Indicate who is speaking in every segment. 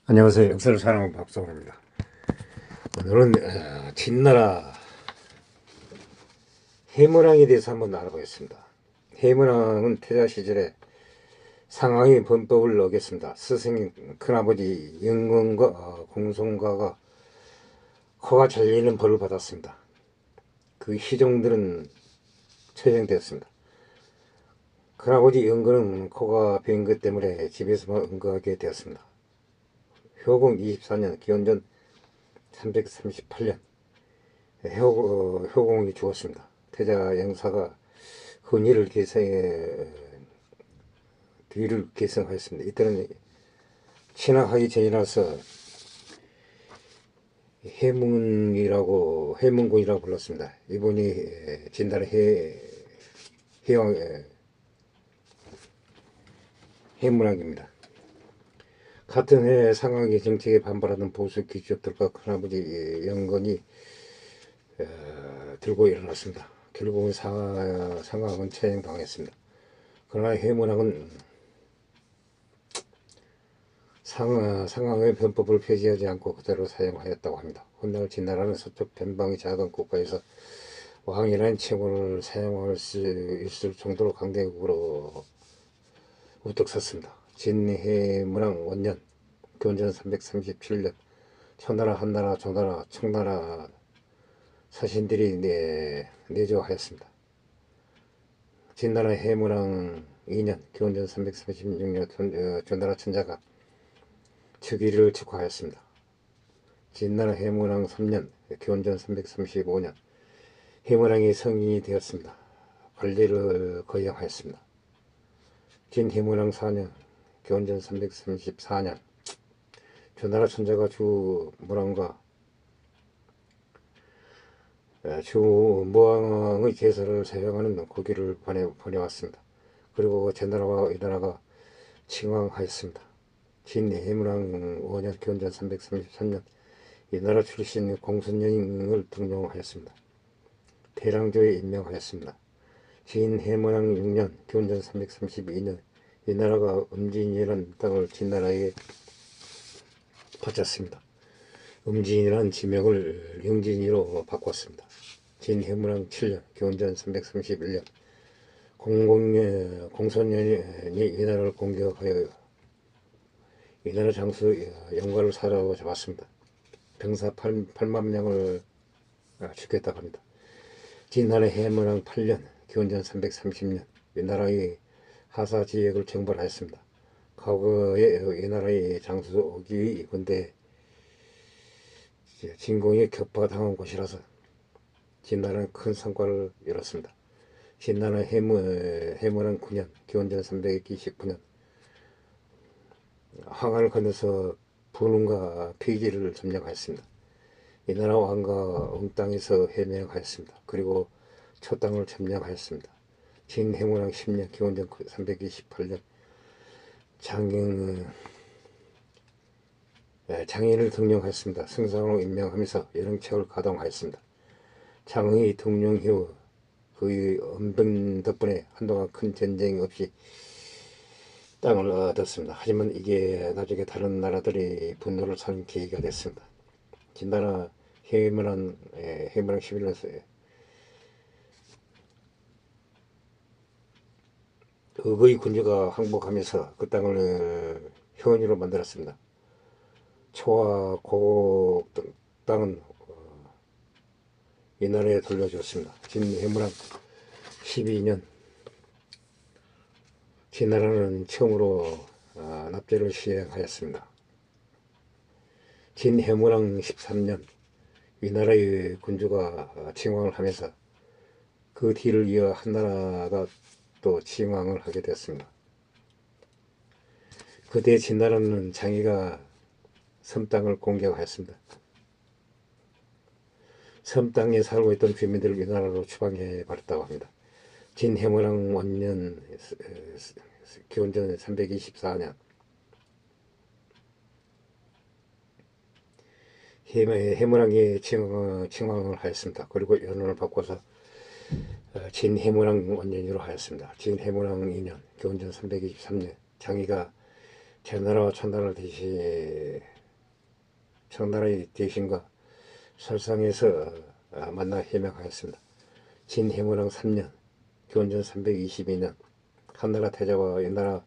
Speaker 1: 안녕하세요. 역사를 사랑하는 박성호입니다. 오늘은 진나라 해문왕에 대해서 한번 알아보겠습니다. 해문왕은 태자 시절에 상하의 범법을 어겼습니다. 스승인 큰아버지 영건과 공손가가 코가 잘리는 벌을 받았습니다. 그 희종들은 처형되었습니다. 큰아버지 영건은 코가 베인 것 때문에 집에서만 응거하게 되었습니다. 효공 24년 기원전 338년 효공이 죽었습니다. 태자 영사가 헌의를 뒤를 계승하였습니다. 이때는 신하하기 전이라서 해문군이라고 불렀습니다. 이분이 진달의 해왕 해문왕입니다. 같은 해 상하의 정책에 반발하는 보수 귀족들과 큰아버지 영건이 들고 일어났습니다. 결국은 상하은 처형당했습니다. 그러나 해문왕은 상하의 변법을 폐지하지 않고 그대로 사용하였다고 합니다. 훗날 진나라는 서쪽 변방의 작은 국가에서 왕이라는 칭호를 사용할 수 있을 정도로 강대국으로 우뚝 섰습니다. 진해문왕 원년 기원전 337년 초나라, 한나라, 조나라, 청나라 사신들이 내조하였습니다. 진나라 해문왕 2년 기원전 336년 조나라 천자가 즉위를 축하하였습니다. 진나라 해문왕 3년 기원전 335년 해문왕이 성인이 되었습니다. 관리를 거행하였습니다. 진해문왕 4년 기원전 334년 조나라 천자가 주무왕과 주무왕의 제사를 사용하는 고기를 보내왔습니다. 그리고 제나라와 위나라가 칭왕하였습니다. 진해문왕 5년 기원전 333년 이 나라 출신 공손여인을 등용하였습니다. 대랑조에 임명하였습니다. 진해문왕 6년 기원전 332년 이 나라가 음진이라는 땅을 진나라에게 바쳤습니다. 음진이라는 지명을 영진이로 바꿨습니다. 진해문왕 7년 기원전 331년 공손연이 이 나라를 공격하여 이 나라 장수 영과를 사로잡았습니다. 병사 8만 명을 죽였다고 합니다. 진나라 해문왕 8년 기원전 330년 이 나라의 하사 지역을 정벌하였습니다. 과거에 이 나라의 장수 오기의 군대 진공에 격파당한 곳이라서 진나라는 큰 성과를 이뤘습니다. 진나라 해문왕 9년 기원전 329년 항한을 건너서 분흥과 피지를 점령하였습니다. 이 나라 왕과 응땅에서 해명하였습니다. 그리고 초땅을 점령하였습니다. 진해문왕 10년 기원전 328년 장인을 등용하였습니다. 승상으로 임명하면서 여령책을 가동하였습니다. 장의 등용 이후 그의 언변 덕분에 한동안 큰 전쟁 없이 땅을 얻었습니다. 하지만 이게 나중에 다른 나라들이 분노를 사는 계기가 됐습니다. 진나라 해문왕 11년에 의의 군주가 항복하면서 그 땅을 효원으로 만들었습니다. 초와 고국 땅은 이 나라에 돌려줬습니다. 진해문왕 12년 진나라는 처음으로 납제를 시행하였습니다. 진해문왕 13년 이 나라의 군주가 칭왕을 하면서 그 뒤를 이어 한나라가 또 칭왕을 하게 되었습니다. 그때 진나라는 장이가 섬 땅을 공격하였습니다. 섬 땅에 살고 있던 주민들을 이 나라로 추방해 버렸다고 합니다. 진해문왕 원년 기원전 324년 해문왕이 칭왕을 하였습니다. 그리고 연호를 바꿔서 진해문왕 원년으로 하였습니다. 진해문왕 2년 기원전 323년 장이가 제나라와 청나라의 대신과 설상에서 만나 해명하였습니다. 진해무랑 3년, 기원전 322년 한나라 태자와 옛나라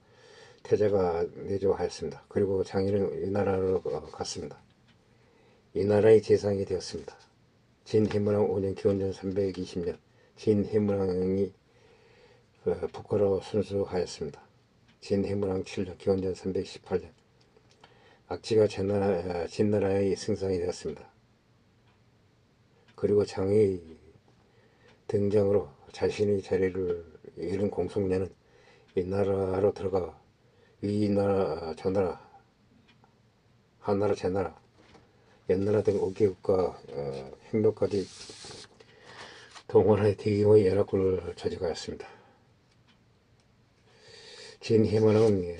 Speaker 1: 태자가 내조하였습니다. 그리고 장인은 이 나라로 갔습니다. 이 나라의 재상이 되었습니다. 진해무랑 5년 기원전 320년 진해무랑이 북가로 순수하였습니다. 진해무랑 7년 기원전 318년 악지가 진나라의 승상이 되었습니다. 그리고 장의 등장으로 자신의 자리를 잃은 공송년은 이 나라로 들어가 위 나라, 저나라, 한나라, 제나라, 옛나라 등 5개국과 행로까지 동원하여 대규모의 연합군을 조직하였습니다. 진해문왕은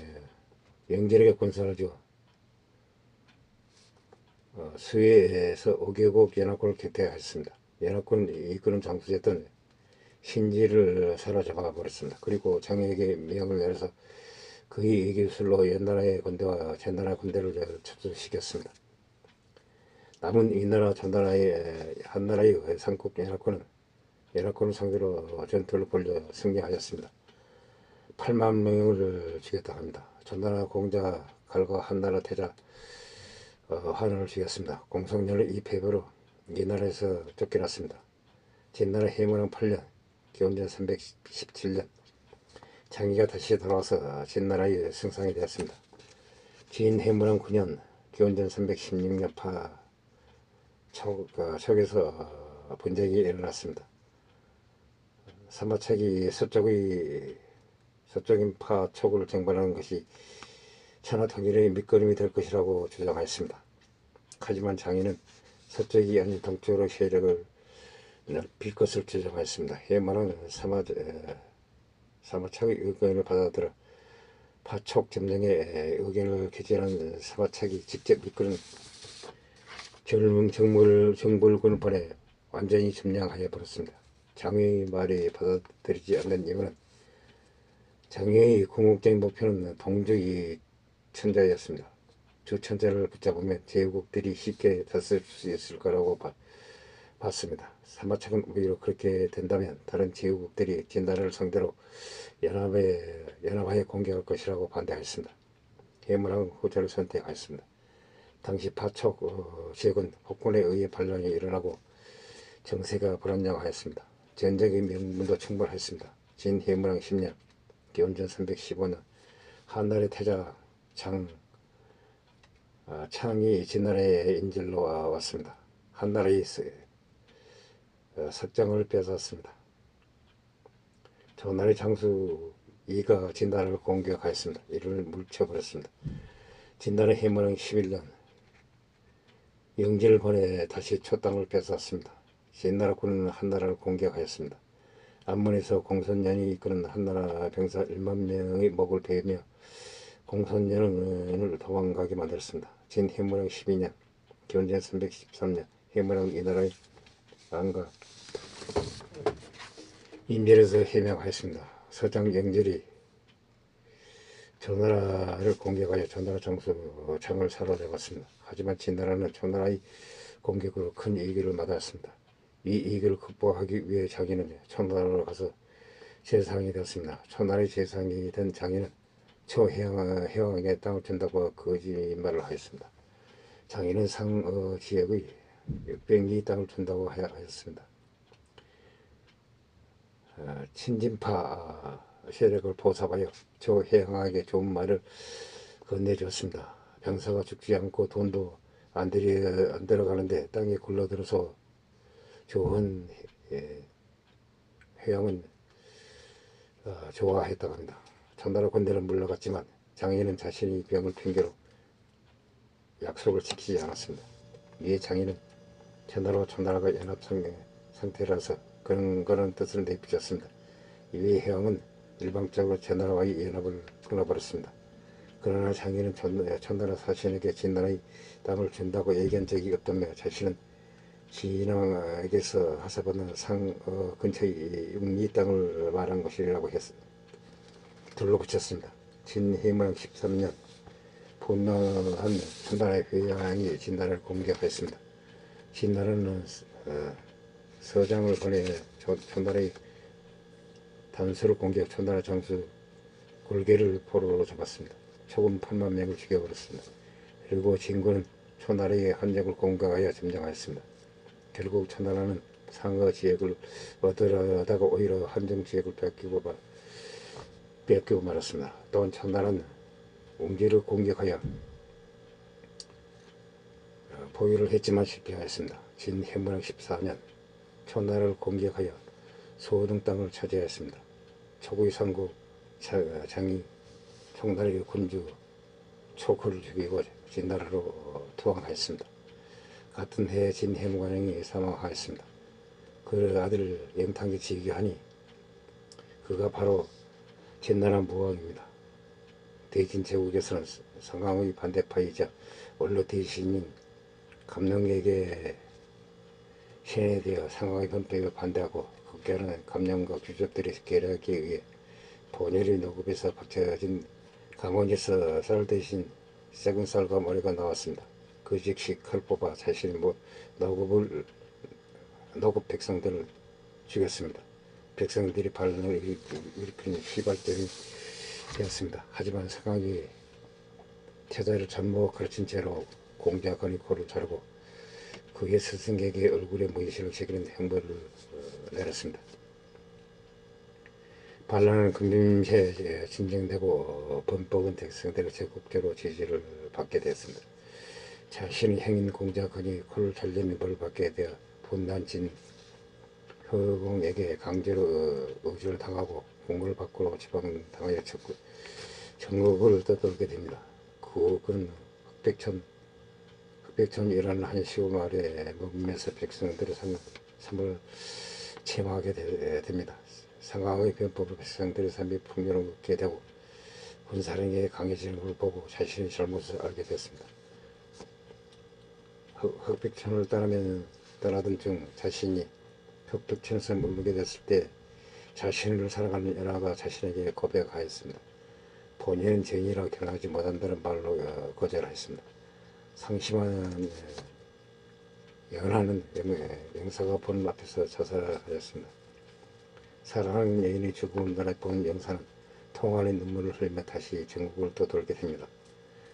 Speaker 1: 영절에게 군사를 주어 수해에서 5개국 연합군을 개최하였습니다. 연합군을 이끄는 장수였던 신지를 사로잡아 버렸습니다. 그리고 장에게 명을 내려서 그의 기술로 옛나라의 군대와 제나라 군대를 접수시켰습니다. 남은 이 나라 전나라의 한나라의 삼국 연합군을 상대로 전투를 벌여 승리하였습니다. 8만 명을 죽였다 합니다. 전나라 공자 갈과 한나라 태자 환원을 죽였습니다. 공성년을 이 패배로 이 나라에서 쫓겨났습니다. 진나라 해무랑 8년 기원전 317년 장기가 다시 돌아와서 진나라의 승상이 되었습니다. 진해무랑 9년 기원전 316년 척에서 분쟁이 일어났습니다. 사마척이 서쪽인 파촉을 정벌하는 것이 천하통일의 밑거름이 될 것이라고 주장하였습니다. 하지만 장인은 서쪽이 아닌 동쪽으로 세력을 넓힐 것을 주장하였습니다. 해마는 사마척의 의견을 받아들여 파촉 점령의 의견을 개진한 사마척이 직접 이끄는 정벌군을 보내 완전히 점령하여 버렸습니다. 장의 말이 받아들이지 않는 이유는 장의 궁극적인 목표는 동족이 천자였습니다. 주 천자를 붙잡으면 제국들이 쉽게 다스릴 수 있을 거라고 봤습니다. 사마척은 오히려 그렇게 된다면 다른 제국들이 진나라를 상대로 연합하여 공격할 것이라고 반대하였습니다. 해무랑은 후자를 선택하였습니다. 당시 파촉 지역은 폭군에 의해 반란이 일어나고 정세가 불안정하였습니다. 전쟁의 명분도 충분했습니다. 진해무랑 10년 기원전 315년 한나라의 태자 창이 진나라의 인질로 왔습니다. 한나라의 석장을 뺏었습니다. 전나라의 장수 이가 진나라를 공격하였습니다. 이를 물쳐버렸습니다. 진나라 해무랑 11년 영지를 보내 다시 초땅을 뺏었습니다. 진나라 군은 한나라를 공격하였습니다. 안문에서 공손년이 이끄는 한나라 병사 1만 명의 목을 베며 공손년을 도망가게 만들었습니다. 진해무랑 12년 기원전 313년 해무랑 이 나라의 왕과 인별에서 해명하였습니다. 서장 영절이 조나라를 공격하여 조나라 장수 장을 사로잡았습니다. 하지만 진나라는 조나라의 공격으로 큰 이익을 받았습니다. 이 이익을 극복하기 위해 장인은 초나라로 가서 제상이 되었습니다. 초나라의 제상이 된 장인은 초해왕에 땅을 준다고 거짓말을 하였습니다. 장인은 상지역의 600리 땅을 준다고 하였습니다. 친진파 세력을 포섭하여 초해왕에게 좋은 말을 건네주었습니다. 병사가 죽지 않고 돈도 안 들어가는데 땅에 굴러들어서 좋은 회왕은 좋아했다고 합니다. 전나라 군대는 물러갔지만 장인은 자신의 병을 핑계로 약속을 지키지 않았습니다. 이에 장인은 전나라와 초나라가 연합 상태라서 그런 뜻을 내비쳤습니다. 이에 회왕은 일방적으로 전나라와의 연합을 끊어버렸습니다. 그러나 장인은 초나라 사신에게 진나라의 땅을 준다고 얘기한 적이 없다며 자신은 진왕에게서 하사받는 근처의 육리 땅을 말한 것이라고 둘러 붙였습니다. 진해무랑 13년 분노한 천나라의 회양이 진나라를 공격했습니다. 진나라는 서장을 보내 천나라의 단수를 공격, 천나라 장수 골계를 포로로 잡았습니다. 초금 8만 명을 죽여버렸습니다. 그리고 진군은 초나라의 한적을 공격하여 점령하였습니다. 결국 초나라는 상어 지역을 얻으려다가 오히려 한정 지역을 뺏기고 말았습니다. 또한 초나라는 웅지를 공격하여 포위를 했지만 실패하였습니다. 진해무랑 14년 초나라를 공격하여 소등 땅을 차지하였습니다. 초구의 상구 장이 총나라의 군주 초코를 죽이고 진나라로 투항하였습니다. 같은 해에 진해무관영이 사망하였습니다. 그 아들 영탕이 즉위하니 그가 바로 진나라 무왕입니다. 대진 제국에서는 상강의 반대파이자 원로 대신인 감령에게 신뢰되어 상강의 변법에 반대하고 극렬한 감령과 귀족들의 계략에 의해 본열의 노급에서 박혀진 강원에서 쌀 대신 썩은 쌀과 머리가 나왔습니다. 그 즉시 칼 뽑아 자신의 노급 백성들을 죽였습니다. 백성들이 반란을 일으키는 휘발점이 되었습니다. 하지만 상황이 태자를 잘못 가르친 채로 공자관이 코를 자르고 그의 스승에게 얼굴에 문신을 새기는 행보를 내렸습니다. 반란은 금세 진정되고 범법은 백성들의 적극적으로 지지를 받게 되었습니다. 자신의 행인 공자관이 코를 잘리는 벌을 받게 되어 분난 진 허공에게 강제로 의주를 당하고 공을 밖으로 지방당하여 전국을 떠돌게 됩니다. 그는 흑백천이라는 한 시골 마을에 머물면서 백성들의 삶을 체험하게 됩니다. 상황의 변법으로 백성들의 삶이 풍요롭게 되고 군사력이 강해지는 걸 보고 자신의 잘못을 알게 되었습니다. 흑백천을 떠나던 중 자신이 흑백천에서 머물게 됐을 때 자신을 사랑하는 연하가 자신에게 고백하였습니다. 본인은 죄인이라 결혼하지 못한다는 말로 거절하였습니다. 상심한 연하는 영사가 보는 앞에서 자살하였습니다. 사랑하는 여인의 죽음을 본 영사는 통하는 눈물을 흘리며 다시 전국을 떠돌게 됩니다.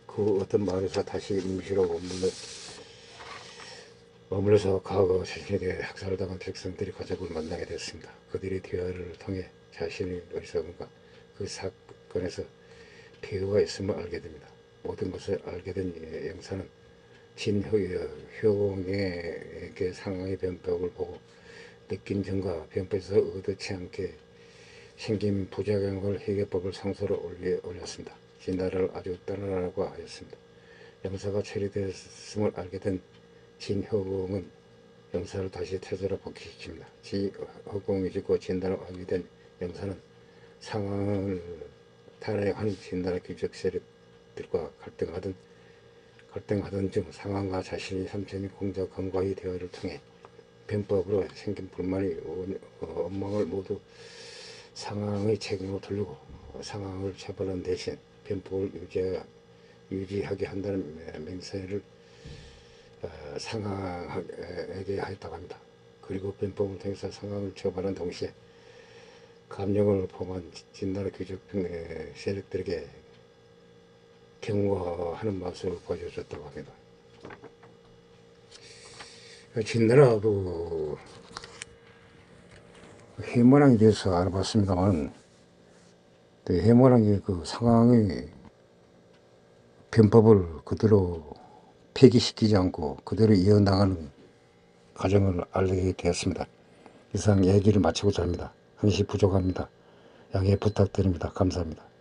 Speaker 1: 그 어떤 마을에서 다시 임시로 머물러서 과거 자신에게 학살당한 백성들이 가족을 만나게 됐습니다. 그들의 대화를 통해 자신의 어리석음과 그 사건에서 배우가 있음을 알게 됩니다. 모든 것을 알게 된 영사는 진효공에게 상황의 변법을 보고 느낀 점과 변법에서 의도치 않게 생긴 부작용을 해결법을 상소로 올렸습니다. 진나라를 아주 떠나라고 하였습니다. 영사가 처리되었음을 알게 된 진효공은 영사를 다시 태조로 복귀시킵니다. 진효공이 죽고 진나라로 알게 된 영사는 상황을 탄핵한 진나라 귀족 세력들과 갈등하던 중 상황과 자신의 삼촌인 공자 건과의 대화를 통해 변법으로 생긴 불만이 원망을 모두 상황의 책임으로 돌리고 상황을 처벌하는 대신 변법을 유지하게 한다는 맹세를 상황에게 하였다고 합니다. 그리고 변법을 통해서 상황을 처벌한 동시에 감령을 포함한 진나라 귀족 세력들에게 경고하는 모습을 보여줬다고 합니다. 진나라 해모랑에 대해서 알아봤습니다만 해모랑의 그 상황의 변법을 그대로 폐기시키지 않고 그대로 이어나가는 과정을 알게 되었습니다. 이상 얘기를 마치고자 합니다. 한시 부족합니다. 양해 부탁드립니다. 감사합니다.